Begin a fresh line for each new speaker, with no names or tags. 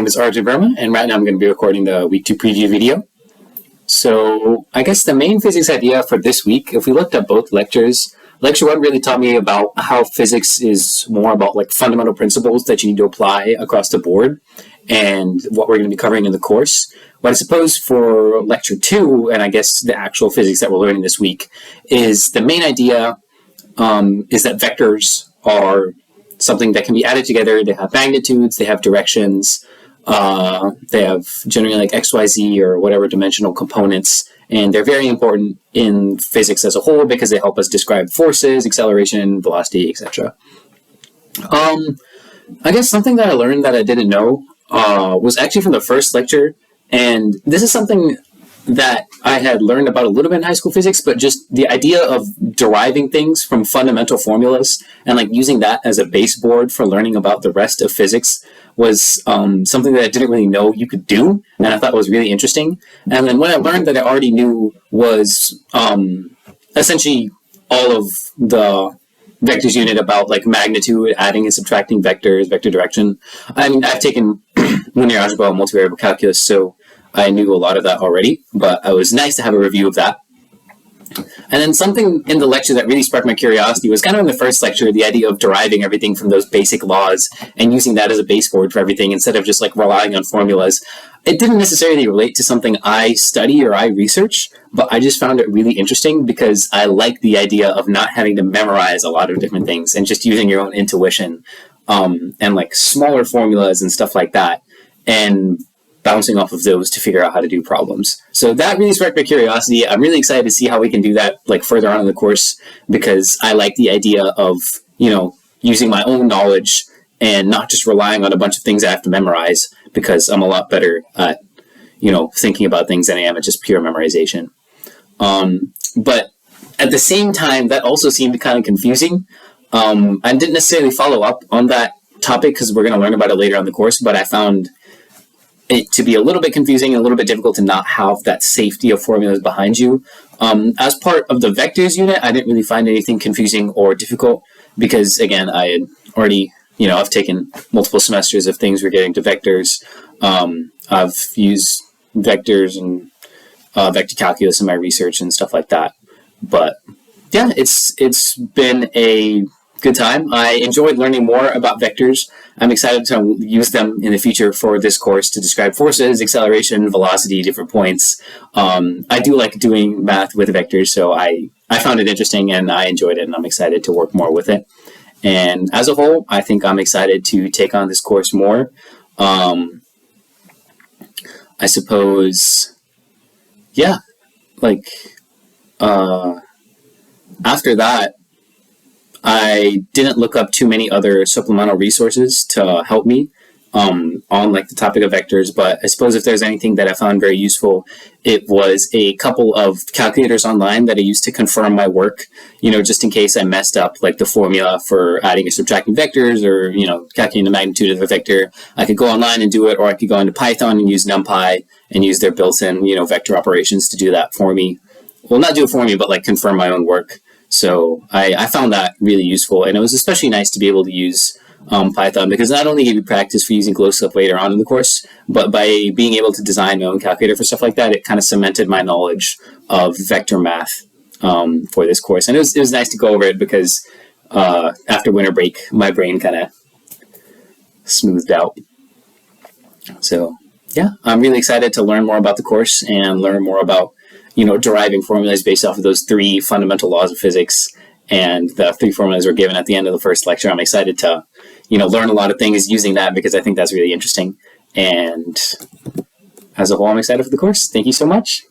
name is Arjun Verma, and right now I'm going to be recording the week 2 preview video. So I guess the main physics idea for this week, if we looked at both lectures, lecture 1 really taught me about how physics is more about like fundamental principles that you need to apply across the board and what we're going to be covering in the course. What I suppose for lecture 2, and I guess the actual physics that we're learning this week, is the main idea is that vectors are something that can be added together. They have magnitudes, they have directions, they have generally like X, Y, Z or whatever dimensional components, and they're very important in physics as a whole because they help us describe forces, acceleration, velocity, etc. I guess something that I learned that I didn't know was actually from the first lecture, and this is something that I had learned about a little bit in high school physics, but just the idea of deriving things from fundamental formulas and like using that as a baseboard for learning about the rest of physics was something that I didn't really know you could do, and I thought was really interesting. And then what I learned that I already knew was essentially all of the vectors unit about like magnitude, adding and subtracting vectors, vector direction. I mean, I've taken linear algebra and multivariable calculus, so I knew a lot of that already, but it was nice to have a review of that. And then something in the lecture that really sparked my curiosity was kind of in the first lecture, the idea of deriving everything from those basic laws and using that as a baseboard for everything instead of just like relying on formulas. It didn't necessarily relate to something I study or I research, but I just found it really interesting because I like the idea of not having to memorize a lot of different things and just using your own intuition and like smaller formulas and stuff like that, and bouncing off of those to figure out how to do problems. So that really sparked my curiosity. I'm really excited to see how we can do that like further on in the course because I like the idea of, you know, using my own knowledge and not just relying on a bunch of things I have to memorize, because I'm a lot better at, you know, thinking about things than I am at just pure memorization. But at the same time, that also seemed kind of confusing. I didn't necessarily follow up on that topic because we're going to learn about it later on in the course, but I found it to be a little bit confusing and a little bit difficult to not have that safety of formulas behind you. As part of the vectors unit, I didn't really find anything confusing or difficult because, again, I had already, you know, I've taken multiple semesters of things relating to vectors. I've used vectors and vector calculus in my research and stuff like that. But yeah, it's been a good time. I enjoyed learning more about vectors. I'm excited to use them in the future for this course to describe forces, acceleration, velocity, different points. I do like doing math with vectors, so I found it interesting and I enjoyed it, and I'm excited to work more with it. And as a whole, I think I'm excited to take on this course more. I suppose, yeah, like after that, I didn't look up too many other supplemental resources to help me on like the topic of vectors, but I suppose if there's anything that I found very useful, it was a couple of calculators online that I used to confirm my work, you know, just in case I messed up like the formula for adding or subtracting vectors or, you know, calculating the magnitude of a vector. I could go online and do it, or I could go into Python and use NumPy and use their built-in, you know, vector operations to do that for me. Well, not do it for me, but like confirm my own work. So I found that really useful, and it was especially nice to be able to use Python because not only give you practice for using GlowSlip later on in the course, but by being able to design my own calculator for stuff like that, it kind of cemented my knowledge of vector math for this course. And it was nice to go over it because after winter break, my brain kind of smoothed out. So yeah, I'm really excited to learn more about the course and learn more about, you know, deriving formulas based off of those 3 fundamental laws of physics, and the 3 formulas were given at the end of the first lecture. I'm excited to, you know, learn a lot of things using that because I think that's really interesting. And as a whole, I'm excited for the course. Thank you so much.